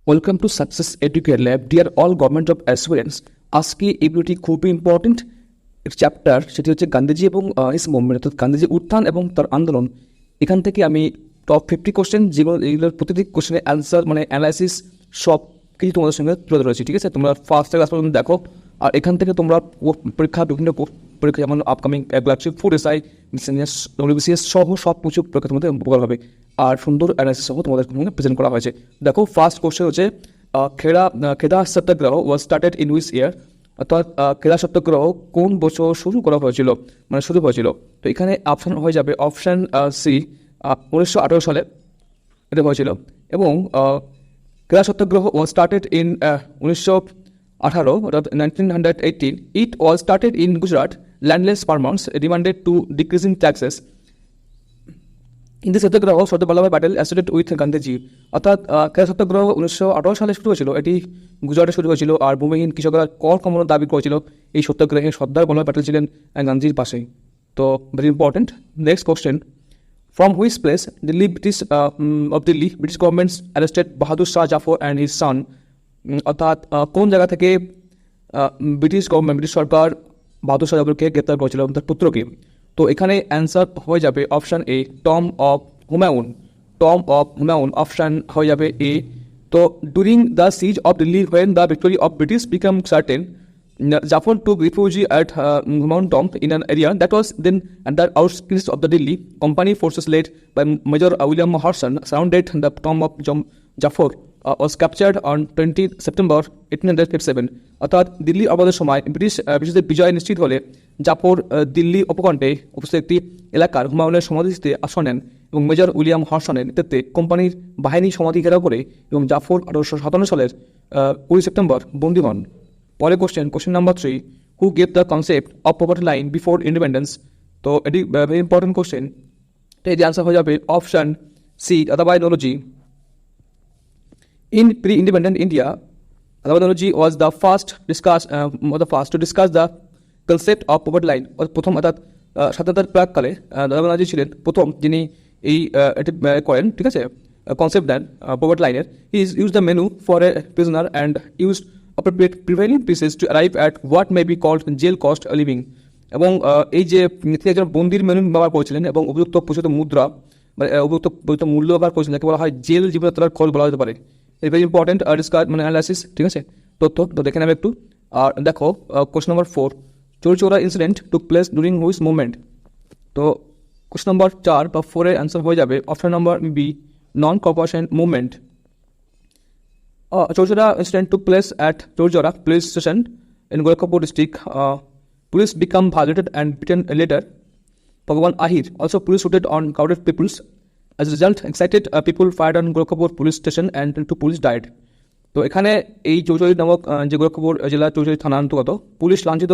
Welcome to success educate lab. Deer all government job aspirants, আজকে এই ভিডিওটি খুবই ইম্পর্টেন্ট চ্যাপ্টার, সেটি হচ্ছে গান্ধীজি এবং হিজ মুভমেন্ট, অর্থাৎ গান্ধীজি উত্থান এবং তার আন্দোলন। এখান থেকে আমি টপ 50 কোশ্চেন, যেগুলোর প্রতিটি কোশ্চেনের অ্যান্সার মানে অ্যানালাইসিস সব কিছু তোমাদের সঙ্গে তুলে ধরেছি। ঠিক আছে, তোমরা ফার্স্ট ক্লাস পর্যন্ত দেখো, আর এখান থেকে তোমরা পরীক্ষা, বিভিন্ন পরীক্ষা যেমন upcoming clerkship, food SI, miscellaneous, WBCS সহ সব কিছু পরীক্ষা তোমাদের উপকার হবে, আর সুন্দর অ্যানালাইসিস সহ তোমাদের প্রেজেন্ট করা হয়েছে। দেখো, ফার্স্ট কোশ্চেন হচ্ছে Kheda Satyagraha was started in which year, অর্থাৎ খেদা সত্যাগ্রহ কোন বছর শুরু হয়েছিল। তো এখানে অপশান হয়ে যাবে অপশান সি, 1918 সালে এটা হয়েছিল। এবং খেদা সত্যাগ্রহ ওয়াজ স্টার্টেড ইন 1918, অর্থাৎ 1918. It was started in Gujarat. Landless farmers demanded to decreasing taxes. In the satyagraha Sardar Vallabhbhai Patel associated with Gandhiji, অর্থাৎ খেদা সত্যাগ্রহ 1918 সালে শুরু হয়েছিল। এটি গুজরাটে শুরু হয়েছিল, আর ভূমিহীন কৃষকরা কর কমানোর দাবি করেছিল। এই সত্যাগ্রহে সর্দার বল্লভভাই প্যাটেল ছিলেন গান্ধীজির পাশেই। তো very important. Next question, from which place Delhi British governments arrested Bahadur Shah Zafar and his son, অর্থাৎ কোন জায়গা থেকে ব্রিটিশ সরকার বাহাদুর শাহ জাফরকে গ্রেপ্তার করেছিল, তার পুত্রকে। তো এখানে অ্যান্সার হয়ে যাবে option A, tomb of Humayun. Option হয়ে যাবে এ। তো during the siege of Delhi, when the victory of British became certain, Jafar took refuge at Humayun Tomb in an area that was then at the outskirts of the Delhi. Company forces led by Major William Horson surrounded the tomb of Jafar, was captured on 20 September 1857. অর্থাৎ দিল্লি অবরোধের সময় ব্রিটিশদের বিজয় নিশ্চিত হলে জাফর দিল্লি উপকণ্ঠে উপস্থিত একটি এলাকার হুমায়ুনের সমাধিতে আশ্রয় নেন এবং মেজর উইলিয়াম হর্সনের নেতৃত্বে কোম্পানির বাহিনী সমাধি ঘেরাও করে এবং জাফর 1857 সালের 20 সেপ্টেম্বর বন্দী হন। পরে question number 3, who gave the concept of poverty line before independence. তো এটি ভেরি ইম্পর্টেন্ট কোশ্চেন। তো এটি আনসার হয়ে যাবে অপশান সি, আদাবাইনোলজি। In pre-independent India, Adavanology was the first to discuss the concept of poverty line. প্রথম, অর্থাৎ স্বাধীনতার প্রাককালে আদাবানোলজি ছিলেন প্রথম যিনি এই এটি করেন। ঠিক আছে, কনসেপ্ট দেন poverty লাইনের। He used the menu for a prisoner and used appropriate prevailing prices to arrive at what may be called jail cost living. এবং এই যে তিনি একজন বন্দির মেনু ব্যবহার করেছিলেন এবং উপযুক্ত প্রচলিত মুদ্রা বা উপযুক্ত মূল্য ব্যবহার করেছিলেন, যাকে বলা হয় জেল জীবনযাত্রার খরচ বলা যেতে পারে। Very important analysis. ঠিক আছে, তথ্য তো দেখে নেবে একটু। আর দেখো question number 4, Chauri Chaura incident took place during which movement. তো কোশ্চেন নম্বর 4 বা 4 এর অ্যান্সার হয়ে যাবে option number B, non corporation movement. Chauri Chaura incident took place at Chauri Chaura police station in Gorakhpur district. Police become violated and beaten later. Bhagwan Ahir also police shooted on crowded peoples. As a result, excited people fired on Gorakhpur police station and 2 police died. তো এখানে এই চৌচৌরি নামক যে গোরখপুর জেলা চৌচৌরি থানা অন্তর্গত, police লাঞ্ছিত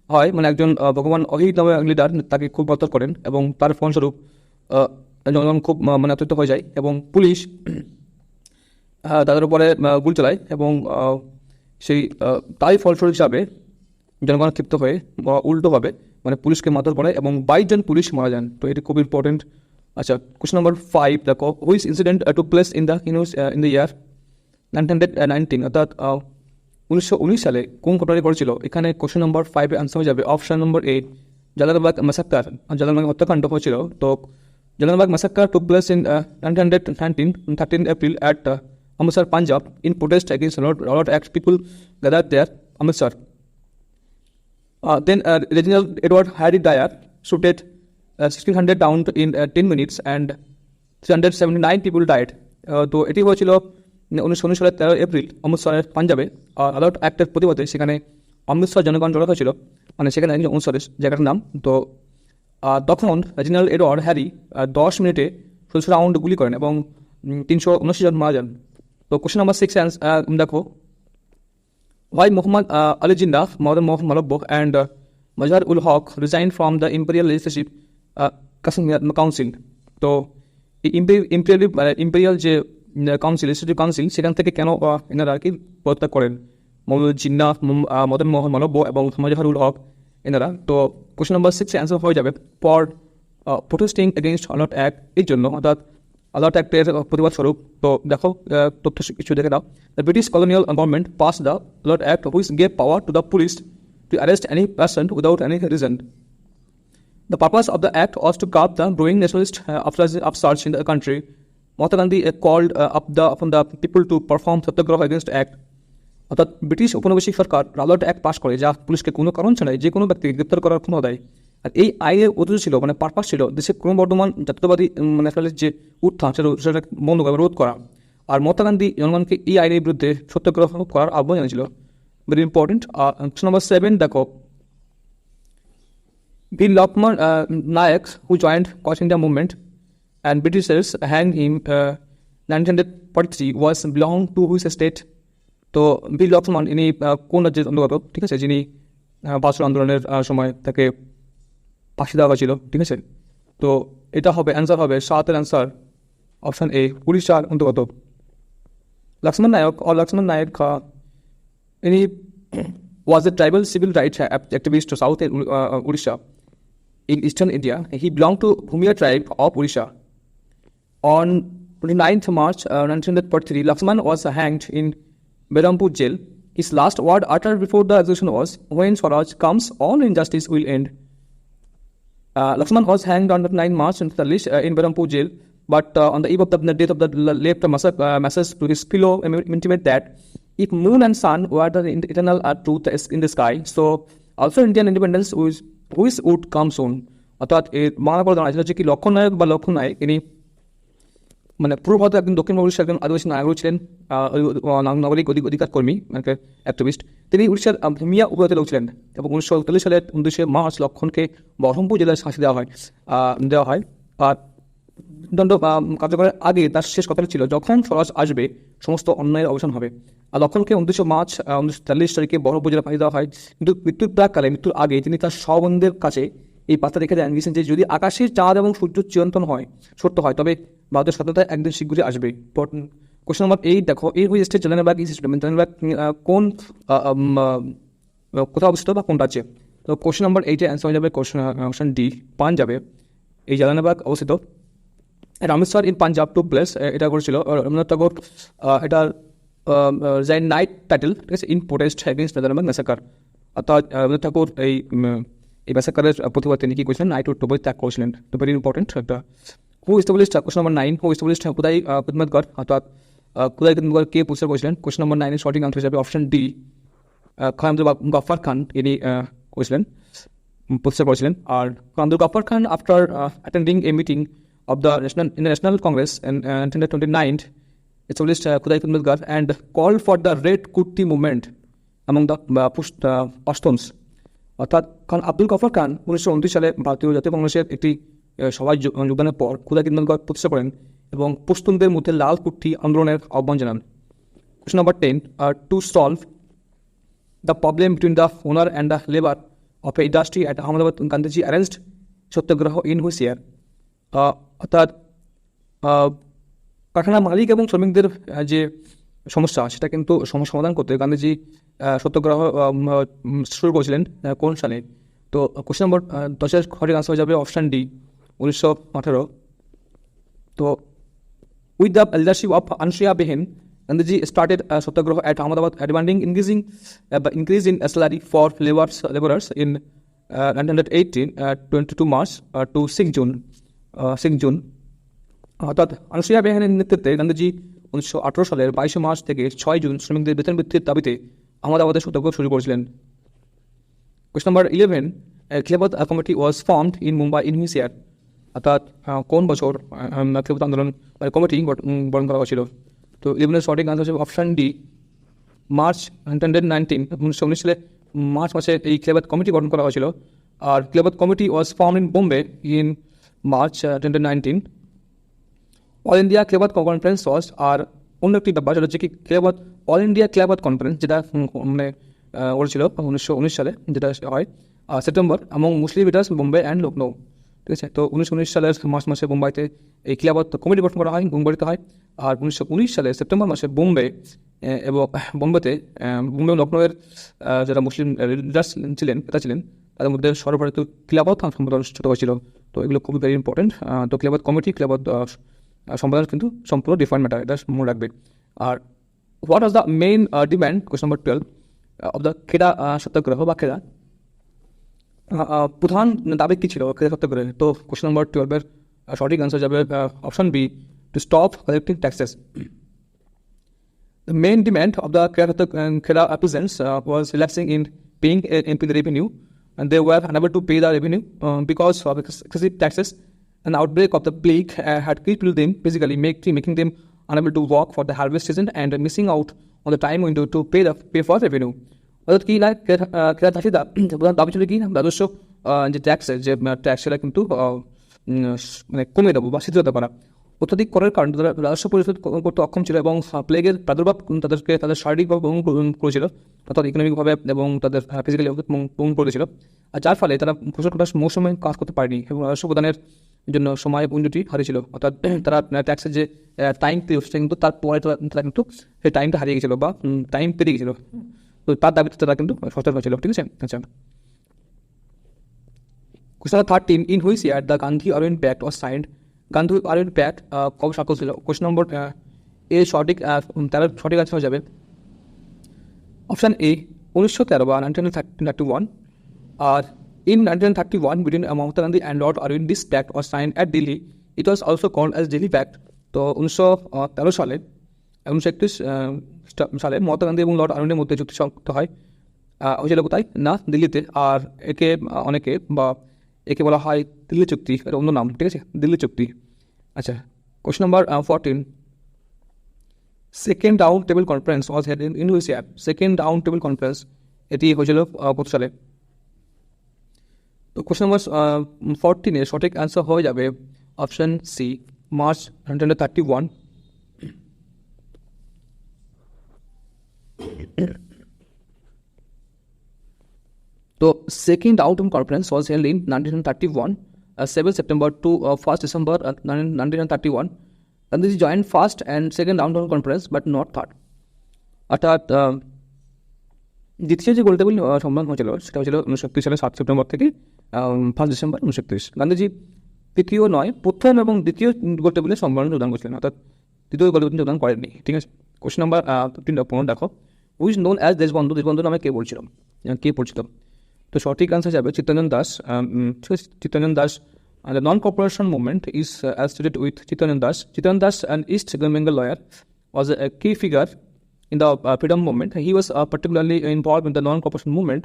হয়, মানে একজন ভগবান অহির নামে লিডার তাকে খুব গ্রেপ্তার করেন এবং তার ফলস্বরূপ জনগণ খুব আতঙ্কিত হয়ে যায় এবং পুলিশ তাদের উপরে গুলি চালায় এবং সেই তাই ফলস্বরূপ হিসাবে জনগণ ক্ষিপ্ত হয়ে উল্টোভাবে মানে পুলিশকে মারধর করে এবং 22 জন পুলিশ মারা যান। তো এটি খুব ইম্পর্টেন্ট। আচ্ছা, কোশ্চেন নম্বর 5 দেখো, which incident took place in the year 1919, অর্থাৎ 1919 সালে কোন ঘটনাটি ঘটেছিল। এখানে কোশ্চেন নম্বর 5 এর আনসার হয়ে যাবে অপশন নম্বর 8, জালালাবাগ ম্যাসাক্কার। জালালাবাগ হত্যাকাণ্ড হয়েছিল। তো জালালাবাগ ম্যাসাক্কার টুক place in 1919, 13 April at Amritsar, Punjab, in protest against Lord Act. People gathered there, Amritsar. Then Reginald Edward Harry Dyer shooted 1600 down in 10 minutes and 379 people died. তো এটি হয়েছিল 1919 সালের 13 এপ্রিল অমৃতসরের পাঞ্জাবে। আদালত অ্যাক্টের প্রতিবাদে সেখানে অমৃতসর জনগণ জড়ো হয়েছিল, মানে সেখানে অমৃতসরের জায়গাটার নাম। তো তখন রেজিনাল্ড এডওয়ার্ড হ্যারি 10 মিনিটে 16 রাউন্ড গুলি করেন এবং 379 জন মারা যান। তো কোশ্চেন নাম্বার 6 দেখো, why Muhammad Ali Jinnah, Madan Mohan Malabbo and Mazhar ul Haq resigned from the Imperial Legislative Council. তো এই ইম্পেরিয়াল যে লেজিসলেটিভ কাউন্সিল সেখান থেকে কেন এনারা আর কি পদত্যাগ করেন, মোহাম্মদ জিন্নাহ, মদন মোহন মালব্য এবং মাজহার উল হক এনারা। তো কোশ্চেন নাম্বার 6 অ্যান্সার হয়ে যাবে for protesting against Lord act, এই জন্য, অর্থাৎ আলাদা অ্যাক্টের প্রতিবাদ স্বরূপ। তো দেখো তথ্য কিছু দেখে দাও। The British colonial government pass the Rowlatt act which gave power to the police to arrest any person without any reason. The purpose of the act was to curb the growing nationalist upsurge in the country. Mahatma Gandhi called upon the people to perform satyagraha against the act. অর্থাৎ British উপনিবেশিক সরকার Rowlatt act pass করে, যা পুলিশকে কোনো কারণ ছাড়াই যে কোনো ব্যক্তিকে গ্রেপ্তার করার ক্ষমতা দেয়। আর এই আইনের উদ্দেশ্য ছিল, মানে পারপাস ছিল, দেশের ক্রমবর্ধমান জাতীয়তাবাদী ন্যাশনালিস্ট যে উত্থান সেটা বন্ধ করা, রোধ করা। আর মহাত্মা গান্ধী জনগণকে এই আইনের বিরুদ্ধে সত্যাগ্রহ করার আহ্বান জানিয়েছিল। Very important. Number 7, দেখো, Bill Lokman Nayak, who joined Quit India movement and Britishers hanged him 1943, was belong to which state? তো বিল লক্ষ্মণ ইনি কোন রাজ্যের অন্তর্গত, ঠিক আছে, যিনি বাসর আন্দোলনের সময় তাকে ফাঁসি দেওয়া হয়েছিল, ঠিক আছে। তো এটা হবে অ্যান্সার, হবে 7-এর অ্যান্সার অপশন এ, উড়িষ্যার অন্তর্গত। লক্ষ্মণ নায়ক He was a tribal civil rights activist to South Odisha in eastern India. He belonged to Bhumia tribe of Odisha. On 29th March 1943, Lakshman was hanged in Berhampur jail. His last word uttered before the execution was, "When Swaraj comes, all injustice will end." Lakshman was hanged on 9 March in Berhampur jail, but on the eve of the death of the left message to his fellow intimate that if moon and sun were the eternal truth in the sky, so also Indian independence which would come soon. অর্থাৎ এর বাংলা করে দাঁড়ায় হচ্ছে কি, লক্ষণ নায়ক ইনি মানে পূর্ব ভারতের একজন দক্ষিণ উড়িষ্যার একজন আদিবাসী নাগরিক ছিলেন, নাগরিক অধিকার কর্মী, মানে অ্যাক্টিভিস্ট। তিনি উড়িষ্যার ভূমিয়া উপজাতির লোক ছিলেন এবং 1941 সালের 29 মার্চ লক্ষণকে বহরমপুর জেলায় ফাঁসি দেওয়া হয়। আর দণ্ড কার্যকরের আগে তার শেষ কথাটা ছিল, যখন স্বরাজ আসবে সমস্ত অন্যায়ের অবসান হবে। আর লক্ষণকে 29 মার্চ 1943 তারিখে বহরমপুর জেলায় ফাঁসি দেওয়া হয়। কিন্তু মৃত্যুর আগে তিনি তার সহবন্ধের কাছে এই বার্তা রেখে জানিয়েছেন যে যদি আকাশের চাঁদ এবং সূর্য চিরন্তন হয়, সত্য হয়, তবে ভারতের স্বাধীনতা একদিন শীঘ্রই আসবে। কোশ্চেন নাম্বার 8, দেখো, এই হুইচ স্টেট জালানবাগ ইজ সিচুয়েটেড, জালানবাগ কোন কোথায় অবস্থিত বা কোন রাজ্যে? তো কোশ্চেন নাম্বার 8 এর অ্যান্সার হয়ে যাবে অপশন ডি, পাঞ্জাবে এই জালানবাগ অবস্থিত। Rameshwar in Punjab to place, এটা করেছিল রবীন্দ্রনাথ ঠাকুর, এটার নাইট টাইটেল, ঠিক আছে, in protest against Jallianwala Bagh massacre. অর্থাৎ রবীন্দ্রনাথ ঠাকুর এই ম্যাসাকারের প্রতিবাদ তিনি কি করেছিলেন, নাইট উড ত্যাগ করেছিলেন। তো ভেরি ইম্পর্টেন্ট একটা। হু ইস্টাবলিশড, কোশ্চেন নাম্বার 9, হু ইস্টাবলিশড খুদাই খিদমতগর, অর্থাৎ খুদাই খিদমতগর কে প্রতিষ্ঠা করেছিলেন? কোশ্চেন নাম্বার 9 এর সঠিক আনসার হিসাবে অপশন ডি, খান আব্দুল গফফার খান ইনি প্রতিষ্ঠা করেছিলেন। আর Khan Abdul Ghaffar Khan, after attending a meeting of the National Congress in 1929, established Khudai Khidmatgar and called for the Red Kurti movement among the Pashtuns. অর্থাৎ খান আব্দুল গফফার খান 1929 সালে ভারতীয় জাতীয় কংগ্রেসের একটি সভায় যোগদানের পর খুদাই খিদমতগর প্রতিষ্ঠা করেন এবং পশতুনদের মধ্যে লাল কুর্তি আন্দোলনের আহ্বান জানান। Question number 10, to solve the problem between the owner and the labour of A industry at Ahmedabad, Gandhiji arranged satyagraha in which year? অর্থাৎ কারখানা মালিক এবং শ্রমিকদের যে সমস্যা, সেটা কিন্তু সমস্যা সমাধান করতে গান্ধীজি সত্যাগ্রহ শুরু করেছিলেন কোন সালে? তো কোশ্চেন নম্বর 10 সঠিক আনসার হয়ে যাবে অপশান ডি, 1918। তো with the leadership of Anasuya Behen, Gandhiji started Satyagraha at Ahmedabad, demanding increase in salary for laborers in 1918, 22 March to 6 June. অর্থাৎ আনসুয়া বেহেনের নেতৃত্বে গান্ধীজি 1918 সালের 22 মার্চ থেকে 6 জুন শ্রমিকদের বেতন বৃদ্ধির দাবিতে আহমেদাবাদে সত্যাগ্রহ শুরু করেছিলেন। কোশ্চেন নাম্বার 11, খিলাফত committee was formed in Mumbai in which year? অর্থাৎ কোন বছর খিলাফত আন্দোলন কমিটি গঠন করা হয়েছিল? তো 11 সঠিক আনসার হচ্ছে অপশান ডি, মার্চ 1919 সালে মার্চ মাসে এই খিলাফত কমিটি গঠন করা হয়েছিল। আর খিলাফত committee was formed in Bombay in March 2019। All India খিলাফত কনফারেন্স ওয়াজ, আর অন্য একটি ব্যাপার সেটা হচ্ছে কি খিলাফত অল ইন্ডিয়া খিলাফত কনফারেন্স, যেটা মানে করেছিল 1919 সালে, যেটা হয় সেপ্টেম্বর, এবং মুসলিম লিডার্স বোম্বে অ্যান্ড লখনৌ, ঠিক আছে। তো 1919 সালের মার্চ মাসে বোম্বাইতে এই খিলাফত কমিটি গঠন করা হয়, মুম্বাইতে হয়। আর 1919 সালে সেপ্টেম্বর মাসে বোম্বে এবং লখনৌয়ের যারা মুসলিম লিডার্স ছিলেন, তাদের মধ্যে সর্বভারতীয় খিলাফত সংসদ অনুষ্ঠিত হয়েছিল। তো এগুলো খুবই ভেরি ইম্পর্টেন্ট। তো খিলাফত কমিটি, খিলাফত সম্পাদন কিন্তু সম্পূর্ণ ডিফারেন্ট ম্যাটার, এটা মনে রাখবে। আর what was the main demand, question number 12, of the Kheda Satyagraha বা খেদা, প্রধান দাবি কী ছিল খেদা সত্যাগ্রহে? তো কোয়েশ্চন নম্বর 12-এর সঠিক আনসার যাবে option B, to stop collecting taxes. The main demand of the Kheda peasants was relaxing in paying MP the revenue, and they were unable to pay the revenue because of excessive taxes. An outbreak of the plague had crippled them physically, making them unable to work for the harvest season and missing out on the time window to pay for revenue. অর্থাৎ কি না, খেদা চাষিরা প্রধান দাবি ছিল কি, রাজস্ব যে ট্যাক্সের যে ট্যাক্স সেটা কিন্তু মানে কমিয়ে দেবো বা শিথিল হতে পারা। অত্যধিক করের কারণে তারা রাজস্ব পরিশোধ করতে অক্ষম ছিল এবং প্লেগের প্রাদুর্ভাব তাদের শারীরিকভাবে পঙ্গু করেছিল, অর্থাৎ ইকোনমিকভাবে এবং তাদের ফিজিক্যালি পঙ্গু করেছিল, আর যার ফলে তারা ফসল কাটার মৌসুমে কাজ করতে পারেনি এবং রাজস্ব প্রদানের জন্য সময় পুঞ্জটি হারিয়েছিল। অর্থাৎ তারা ট্যাক্সের যে টাইম পিরিয়ড সেটা কিন্তু তারপরে তারা কিন্তু সেই টাইমটা হারিয়ে গেছিলো বা টাইম পেরিয়ে গেছিলো, তো তার দাবিতে তারা কিন্তু সচেতন হয়েছিল। ঠিক আছে, আচ্ছা। Question 13, in which year the Gandhi Orient Pact was signed? Gandhi Orient Pact কবে স্বাক্ষর ছিল? কোয়েশ্চন নম্বর এ সঠিক, তার সঠিক আনসার হয়ে যাবে অপশান এ, 1913 বা 1931। আর in 1931 between Mahatma Gandhi and Lord Arvind, this pact was signed at Delhi. It was also called as Delhi Pact. তো 1913 সালে 1931 সালে মহাত্মা গান্ধী এবং লর্ড আরউইনের মধ্যে চুক্তি স্বাক্ষরিত হয়, হয়েছিল কোথায় না, দিল্লিতে। আর একে অনেকে বা একে বলা হয় দিল্লি চুক্তি, এর অন্য নাম। ঠিক আছে, দিল্লি চুক্তি। আচ্ছা, question number 14, second round table conference was head in which year? Second round table conference এটি হয়েছিল কত সালে? তো কোয়েশ্চন নম্বর 14-এর সঠিক অ্যান্সার হয়ে যাবে অপশান সি, মার্চ 1931। তো second outcome conference was held in 1931, 7 September to 1st December 1931. Gandhiji joined first and second outcome conference but not third. অর্থাৎ দ্বিতীয় যে গোল টেবিল সম্মেলন হয়েছিল সেটা হয়েছিল 1931 সালে 7 সেপ্টেম্বর থেকে 1 ডিসেম্বর 1931। গান্ধীজি তৃতীয় নয়, প্রথম এবং দ্বিতীয় গোল টেবিলে সম্মেলন যোগদান করেছিলেন, অর্থাৎ তৃতীয় গোল টেবিল যোগদান করেননি। ঠিক আছে, কোয়েশ্চন নাম্বার 15 দেখো, who's known as Deshbandhu, Deshbandhu নামে কে পরিচিত? তো সঠিক আনসার যাবে Chittaranjan Das. Chittaranjan Das, the non-cooperation movement is associated with Chittaranjan Das. Chittaranjan Das, an East Bengal lawyer, was a key figure in the freedom movement. He was particularly involved in the non-cooperation movement.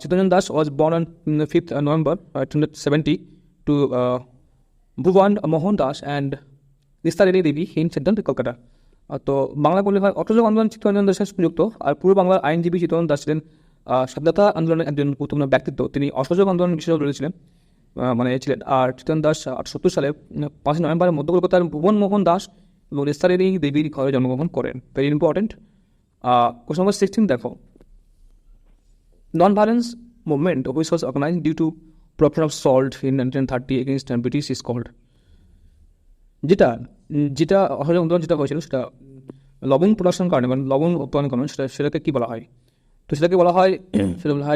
Chittaranjan Das was born on 5th November 1970 to Bhuvan Mohan Das and Nistareli Devi in central Kolkata. তো বাংলা বললে হয় অসহযোগ আন্দোলন চিত্তরঞ্জন দাসের সংযুক্ত। আর পূর্ব বাংলার আইনজীবী চিত্তরঞ্জন দাস ছিলেন স্বাধীনতা আন্দোলনের একজন গুরুত্বপূর্ণ ব্যক্তিত্ব। তিনি অসহযোগ আন্দোলন বিশেষজ্ঞ ছিলেন। আর চিত্তরঞ্জন দাস 1970 সালে 5 নভেম্বর মধ্য কলকাতার ভুবন মোহন দাস এবং নিস্তারিণী দেবীর ঘরে জন্মগ্রহণ করেন। Very important. কোয়েশ্চন নম্বর 16 দেখো, non violence movement which was organized due to production of salt in 1930 against British is called. যেটা অসহযোগ আন্দোলন যেটা হয়েছিল সেটা লবণ প্রোডাকশন কারণে, মানে লবণ উৎপাদন কারণে, সেটাকে কী বলা হয়? তো সেটাকে বলা হয়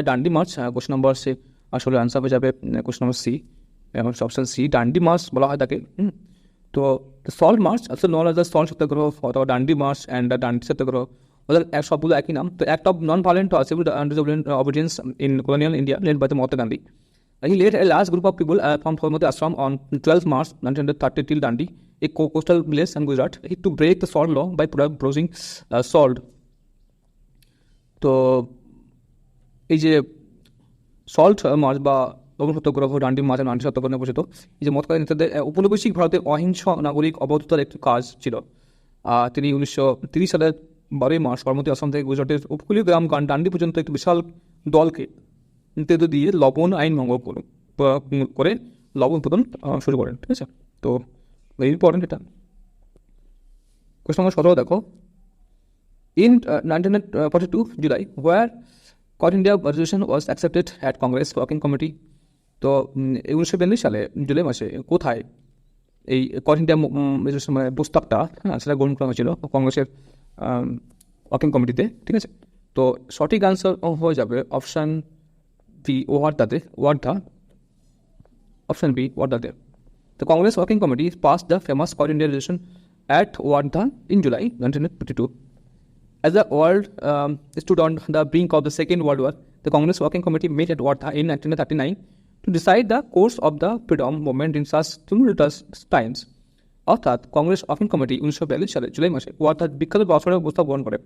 ডান্ডি মার্চ। কোয়েশ্চন নম্বর সে আসলে আনসার হয়ে যাবে কোয়েশ্চন নম্বর সি, এবং অপশন সি, ডান্ডি মার্চ বলা হয় তাকে। তো salt march also known as the salt Satyagraha অথবা Dandi march and the Dandi Satyagraha, ওদের সবগুলো একই নাম। তো act of non violent civil obedience in colonial India led by the Mahatma Gandhi. He led a large group of people from Sabarmati Ashram on 12 March 1930 till Dandi, a coastal village in Gujarat, to break the salt law by producing salt. তো এই যে salt March বা লবণ সত্যাগ্রহ, ডান্ডি March এবং ডান্ডি সত্যাগ্রহ ঘোষিত, এই যে মহাত্মা গান্ধী নেতাদের উপনিবেশিক ভারতের অহিংস নাগরিক অবরোধতার একটি কাজ ছিল। তিনি 1930 সালের 12 মার্চ সবরমতী আশ্রম থেকে গুজরাটের উপকূলীয় গ্রাম ডান্ডি পর্যন্ত একটি বিশাল দলকে নেতৃত্ব দিয়ে লবণ আইন ভঙ্গ করে লবণ উৎপাদন শুরু করেন। ঠিক আছে, তো ভেরি ইম্পর্টেন্ট এটা। কোয়েশ্চন নম্বর 17 দেখো, in 1942 July, where Quit India resolution was accepted at Congress Working Committee. তো 1942 সালে জুলাই মাসে কোথায় এই কোয়াট ইন্ডিয়া রেজলিউশন মানে প্রস্তাবটা সেটা গ্রহণ করা হয়েছিল কংগ্রেসের ওয়ার্কিং কমিটিতে। ঠিক আছে, তো সঠিক আনসার হয়ে যাবে অপশান বি, ওয়ার্ধাতে। অপশান বি, ওয়ার্ধাতে। The Congress Working Committee passed the famous All India resolution at Wardha in July 1952. As the world stood on the brink of the Second World War, the Congress Working Committee met at Wardha in 1939 to decide the course of the freedom movement in such tumultuous times. অর্থাৎ Congress working committee 1942 সালে জুলাই মাসে ওয়ার্ধার বিখ্যাত বছরের প্রস্তাব গ্রহণ করে।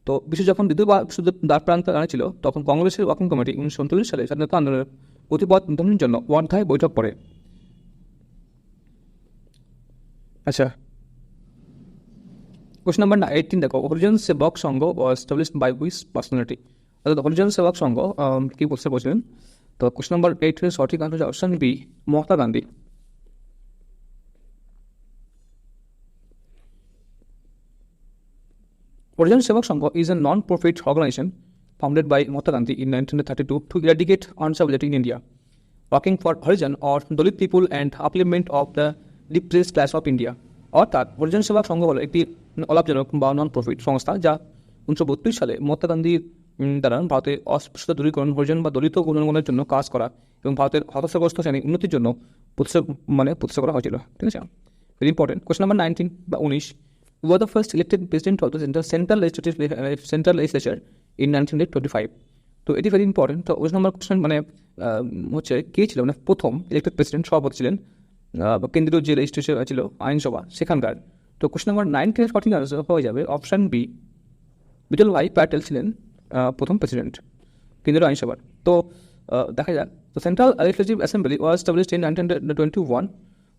তো বিশ্ব যখন দ্বিতীয় বিশ্বযুদ্ধ দ্বার প্রান্তে দাঁড়িয়েছিল, তখন কংগ্রেসের ওয়ার্কিং কমিটি 1939 সালে স্বাধীনতা আন্দোলনের গতিপথ নির্ধারণের জন্য ওয়ার্ধায় বৈঠক করে। আচ্ছা, কোশ্চেন নাম্বার 18 দেখো, Harijan Sevak Sangh was established by which personality? অর্থাৎ হরিজন সেবক সংঘ কি প্রশ্ন বলছিলেন? তো কোশ্চেন নাম্বার 8 এর সঠিক আনসার হচ্ছে option B, Mahatma Gandhi. Horijan Sevak Sangha is a non-profit organization founded by Mahatma Gandhi in 1932 to eradicate uncivility in India, working for Horijan or Dalit people and upliftment of the depressed class of India. অর্থাৎ হরিজন সেবক সংঘ হলো একটি অলাভজনক বা non profit সংস্থা যা 1932 সালে মহাত্মা গান্ধীর দ্বারা ভারতের অস্পৃশ্যতা দূরীকরণ, হরিজন বা দলিত জনগণের জন্য কাজ করা এবং ভারতের হতাশাগ্রস্ত শ্রেণীর উন্নতির জন্য প্রতিষ্ঠা করা হয়েছিল। ঠিক আছে, ভেরি ইম্পর্টেন্ট। কোশ্চেন নাম্বার 19 বা 19, who was the first elected president of the central legislature in 1925? তো এটি ভেরি ইম্পর্টেন্ট। তো 19 নম্বর কোশ্চেন হচ্ছে কে ছিল প্রথম ইলেক্টেড প্রেসিডেন্ট? সভাপতি ছিলেন কেন্দ্রীয় যে রেজিস্ট্রেশন ছিল আইনসভা সেখানকার। তো কোশ্চেন নাম্বার 9 কে সঠিক আনসার হয়ে যাবে অপশন বি, বিটল ভাই প্যাটেল ছিলেন প্রথম প্রেসিডেন্ট কেন্দ্রীয় আইনসভার। তো দেখা যাক, তো central legislative assembly was established in 1921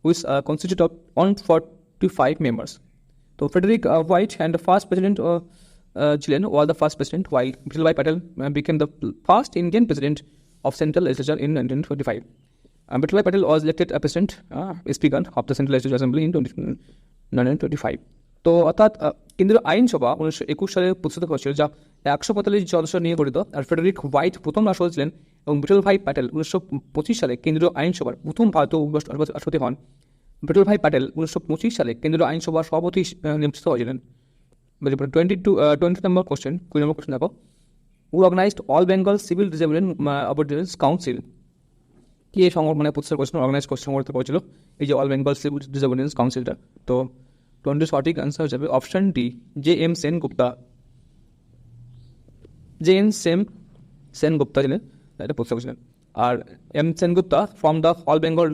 which consisted of 145 members. So Frederick White and the first president ছিলেন was the first president, while Bittalbhai Patel became the first Indian president of Central Legislature in 1925. Bittalbhai Patel was elected a president, speaker of the Central Legislative Assembly in 1925. তো অর্থাৎ কেন্দ্রীয় আইনসভা 1921 সালে প্রতিষ্ঠিত হয়েছিল, যা 145 সদস্য নিয়ে গঠিত। আর ফ্রেডারিক হোয়াইট প্রথম রাষ্ট্রপতি ছিলেন এবং বিটলভাই প্যাটেল 1925 সালে কেন্দ্রীয় আইনসভার প্রথম ভারতীয় রাষ্ট্রপতি হন। বিটলভাই প্যাটেল 1925 সালে কেন্দ্রীয় আইনসভার সভাপতি নির্বাচিত হয়েছিলেন। 20 নম্বর কোশ্চেন, 20 নম্বর কোশ্চেন দেখো, who organised all Bengal civil disabilities council? কি এই প্রতিষ্ঠা করেছিল, অর্গানাইজ সংগঠিত করেছিল এই যে অল বেঙ্গল সিভিল ডিসএবিলিটিস কাউন্সিলটা? তো 20 সঠিক আনসার যাবে option D, J M Sengupta. J M Sengupta ছিলেন এটা প্রতিষ্ঠা করেছিলেন। আর M Sengupta from the all Bengal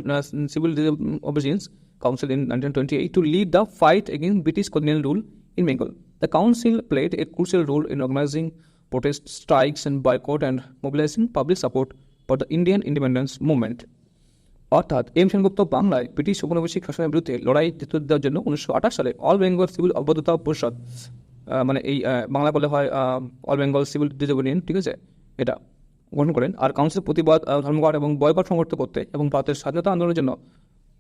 civil disabilities council in 1928 to lead the fight against British colonial rule in Bengal. The council played a crucial role in organizing protests, strikes and boycott and mobilizing public support for the Indian independence movement. অর্থাৎ M Sengupta বাংলায় British উপনিবেশিক শাসনের বিরুদ্ধে লড়াই নেতৃত্ব দেওয়ার জন্য 1928 সালে অল বেঙ্গল সিভিল অবদ্ধতা পরিষদ, এই বাংলা বলে হয় অল বেঙ্গল সিভিল ডিসএবিলিটিস, ঠিক আছে, এটা গঠন করেন। আর কাউন্সিল প্রতিবাদ, ধর্মঘট এবং বয়কট সংগঠিত করতে এবং ভারতের স্বাধীনতা আন্দোলনের জন্য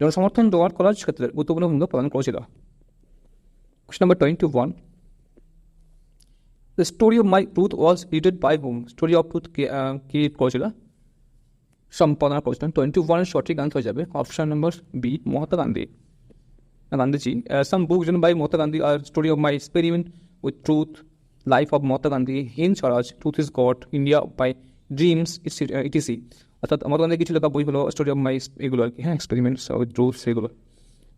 জনসমর্থন জোগাড় করার ক্ষেত্রে গুরুত্বপূর্ণ ভূমিকা প্রদান করেছিল। Question number 21, the story of my truth was written by whom? Story of truth কি করেছিল, সম্পাদনা করেছিলেন? 21 সঠিক আনসার হয়ে যাবে option number B, Mahatma Gandhi, Gandhiji. Some books written by Mahatma Gandhi are story of my experiment with truth, life of Mahatma Gandhi, Hind Swaraj, Truth is God, India by Dreams, etc. অর্থাৎ মহাত্মা গান্ধী কিছু লেখা বই হলো স্টোরি অফ মাই এগুলো আর কি, হ্যাঁ, experiments with truth সেগুলো।